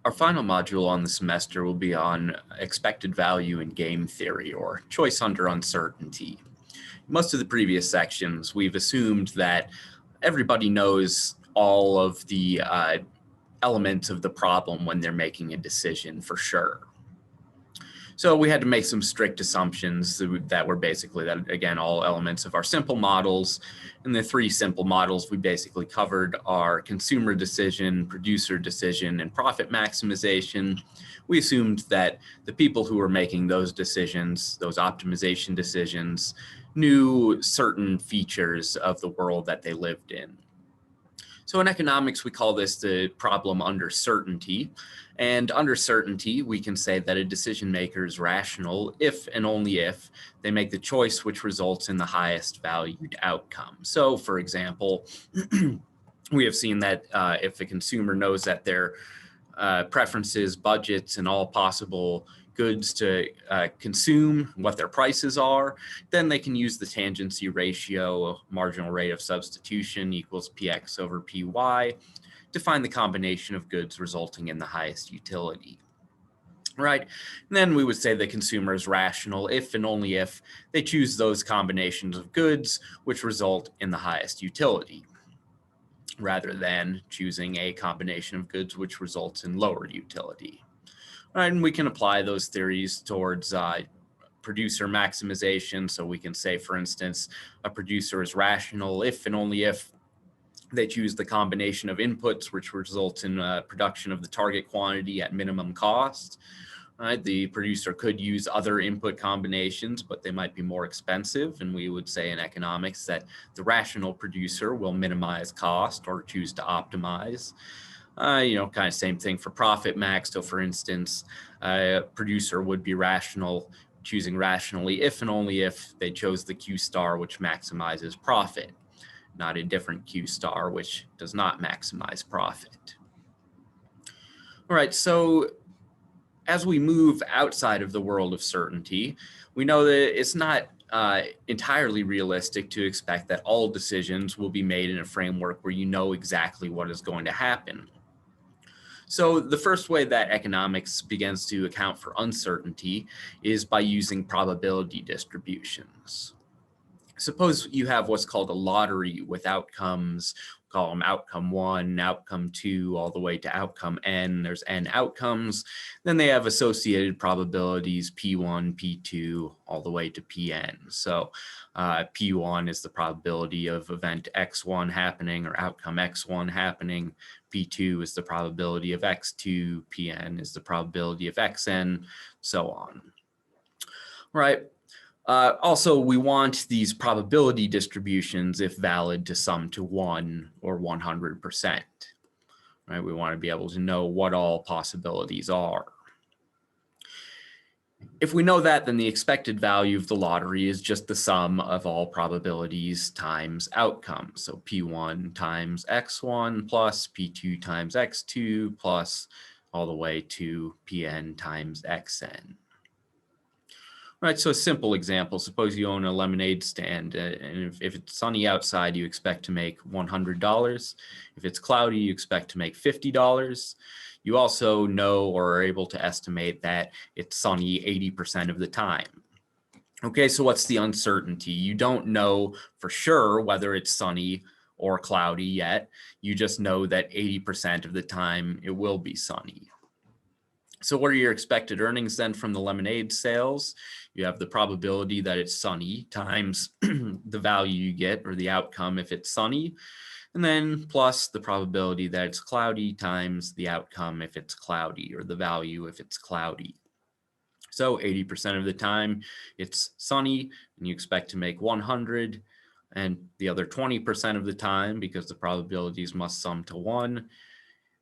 Our final module on the semester will be on expected value in game theory, or choice under uncertainty. In most of the previous sections, we've assumed that everybody knows all of the elements of the problem when they're making a decision for sure. So we had to make some strict assumptions that were basically that, again, all elements of our simple models. And the three simple models we basically covered are consumer decision, producer decision, and profit maximization. We assumed that the people who were making those decisions, those optimization decisions, knew certain features of the world that they lived in. So in economics, we call this the problem under certainty. And under certainty, we can say that a decision maker is rational if and only if they make the choice which results in the highest valued outcome. So for example, we have seen that if a consumer knows that their preferences, budgets, and all possible goods to consume, what their prices are, then they can use the tangency ratio, marginal rate of substitution equals px over py, to find the combination of goods resulting in the highest utility. Right, and then we would say the consumer is rational if and only if they choose those combinations of goods which result in the highest utility, rather than choosing a combination of goods which results in lower utility. Right, and we can apply those theories towards producer maximization. So we can say, for instance, a producer is rational if and only if they choose the combination of inputs which results in production of the target quantity at minimum cost. Right, the producer could use other input combinations, but they might be more expensive. And we would say in economics that the rational producer will minimize cost or choose to optimize. Kind of same thing for profit max. So for instance, a producer would be rational, choosing rationally if and only if they chose the Q star, which maximizes profit, not a different Q star, which does not maximize profit. All right, so as we move outside of the world of certainty, we know that it's not entirely realistic to expect that all decisions will be made in a framework where you know exactly what is going to happen. So the first way that economics begins to account for uncertainty is by using probability distributions. Suppose you have what's called a lottery with outcomes, call them outcome 1, outcome 2, all the way to outcome n. There's n outcomes. Then they have associated probabilities p1, p2, all the way to pn. So p1 is the probability of event x1 happening or outcome x1 happening. P2 is the probability of x2, Pn is the probability of xn, so on. Right. Also, we want these probability distributions, if valid, to sum to 1 or 100%. Right. We want to be able to know what all possibilities are. If we know that, then the expected value of the lottery is just the sum of all probabilities times outcomes. So P1 times X1 plus P2 times X2 plus all the way to Pn times Xn. Right, so a simple example, suppose you own a lemonade stand, and if it's sunny outside, you expect to make $100. If it's cloudy, you expect to make $50. You also know or are able to estimate that it's sunny 80% of the time. Okay, so what's the uncertainty? You don't know for sure whether it's sunny or cloudy yet. You just know that 80% of the time it will be sunny. So what are your expected earnings then from the lemonade sales? You have the probability that it's sunny times the value you get, or the outcome if it's sunny, and then plus the probability that it's cloudy times the outcome if it's cloudy, or the value if it's cloudy. So 80% of the time it's sunny and you expect to make 100, and the other 20% of the time, because the probabilities must sum to 1,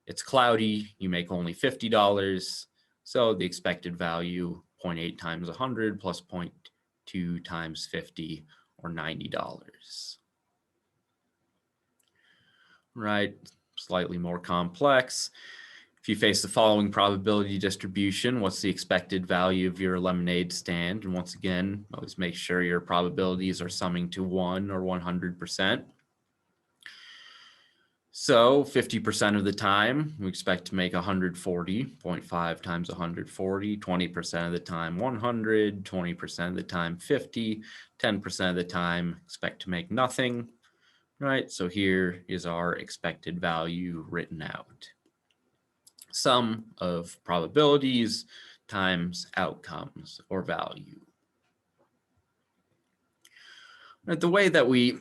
it's cloudy, you make only $50. So the expected value, 0.8 times 100 plus 0.2 times 50, or $90. Right, slightly more complex. If you face the following probability distribution, what's the expected value of your lemonade stand? And once again, always make sure your probabilities are summing to 1 or 100%. So 50% of the time, we expect to make 140, 0.5 times 140, 20% of the time 100, 20% of the time 50, 10% of the time expect to make nothing, right? So here is our expected value written out. Sum of probabilities times outcomes or value. The way that we,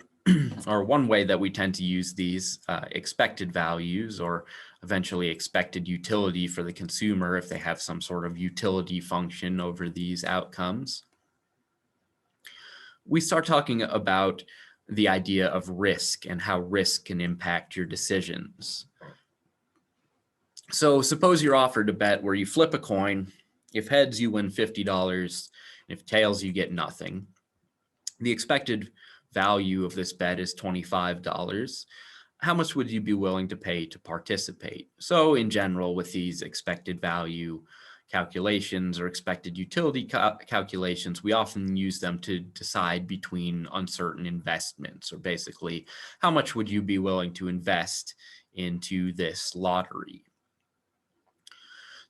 or one way that we tend to use these expected values or eventually expected utility for the consumer if they have some sort of utility function over these outcomes, we start talking about the idea of risk and how risk can impact your decisions. So suppose you're offered a bet where you flip a coin. If heads, you win $50. If tails, you get nothing. The expected value of this bet is $25. How much would you be willing to pay to participate? So in general, with these expected value calculations or expected utility calculations, we often use them to decide between uncertain investments, or basically how much would you be willing to invest into this lottery.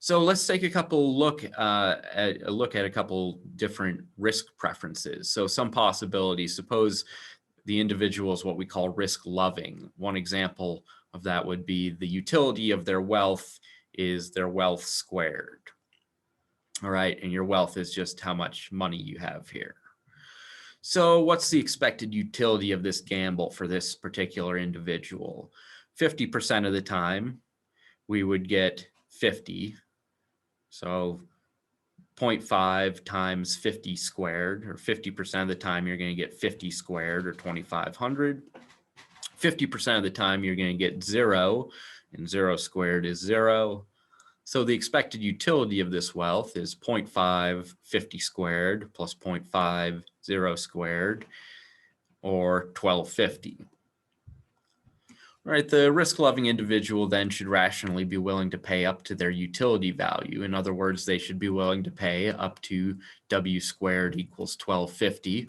So let's take a look at a couple different risk preferences. So some possibilities, suppose the individual is what we call risk loving. One example of that would be the utility of their wealth is their wealth squared. All right, and your wealth is just how much money you have here. So what's the expected utility of this gamble for this particular individual? 50% of the time, we would get 50. So 0.5 times 50 squared, or 50% of the time you're going to get 50 squared, or 2,500. 50% of the time you're going to get 0, and 0 squared is 0. So the expected utility of this wealth is 0.5 50 squared plus 0.5 0 squared, or 1250. Right, the risk-loving individual then should rationally be willing to pay up to their utility value. In other words, they should be willing to pay up to W squared equals 1250,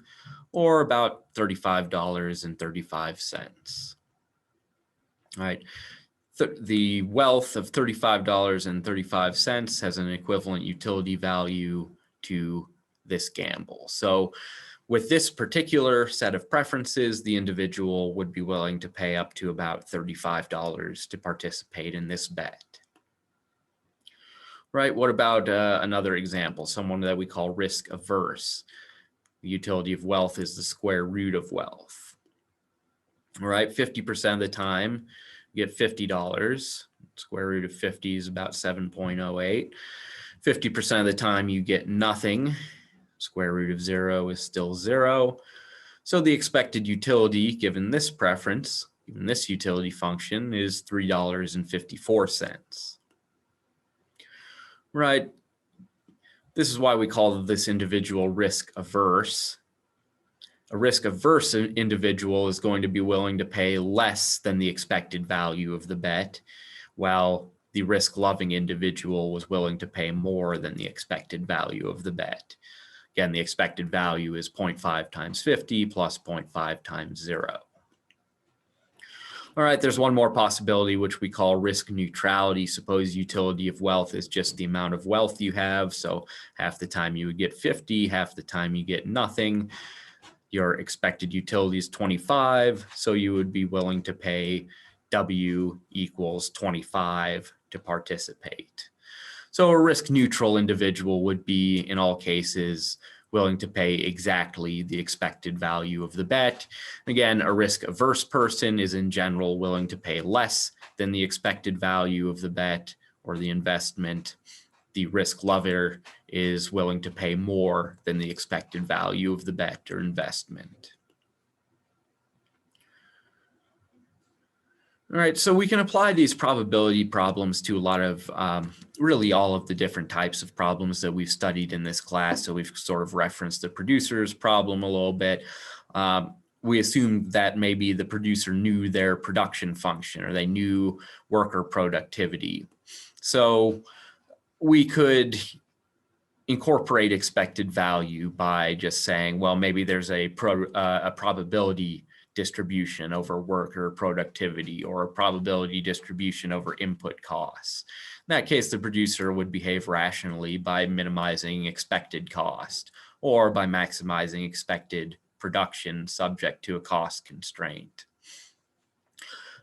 or about $35.35. All right, the wealth of $35.35 has an equivalent utility value to this gamble. So with this particular set of preferences, the individual would be willing to pay up to about $35 to participate in this bet. Right, what about another example, someone that we call risk averse? The utility of wealth is the square root of wealth. All right, 50% of the time, you get $50. Square root of 50 is about 7.08. 50% of the time, you get nothing. Square root of 0 is still 0. So the expected utility, given this preference, given this utility function, is $3.54. Right. This is why we call this individual risk averse. A risk averse individual is going to be willing to pay less than the expected value of the bet, while the risk loving individual was willing to pay more than the expected value of the bet. Again, the expected value is 0.5 times 50 plus 0.5 times 0. All right, there's one more possibility, which we call risk neutrality. Suppose utility of wealth is just the amount of wealth you have. So half the time you would get 50, half the time you get nothing. Your expected utility is 25. So you would be willing to pay W equals 25 to participate. So a risk neutral individual would be, in all cases, willing to pay exactly the expected value of the bet. Again, a risk averse person is in general willing to pay less than the expected value of the bet or the investment. The risk lover is willing to pay more than the expected value of the bet or investment. All right, so we can apply these probability problems to a lot of, really all of the different types of problems that we've studied in this class. So we've sort of referenced the producer's problem a little bit. We assumed that maybe the producer knew their production function or they knew worker productivity. So we could incorporate expected value by just saying, well, maybe there's a probability distribution over worker productivity or a probability distribution over input costs. In that case, the producer would behave rationally by minimizing expected cost or by maximizing expected production subject to a cost constraint.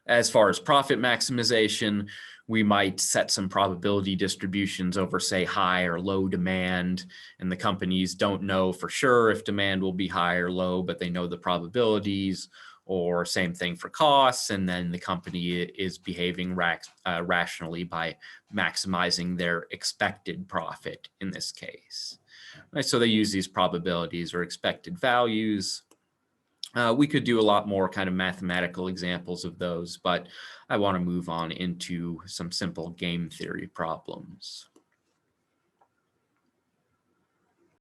As far as profit maximization, we might set some probability distributions over, say, high or low demand, and the companies don't know for sure if demand will be high or low, but they know the probabilities, or same thing for costs, and then the company is behaving rationally by maximizing their expected profit in this case. Right, so they use these probabilities or expected values. We could do a lot more kind of mathematical examples of those, but I want to move on into some simple game theory problems.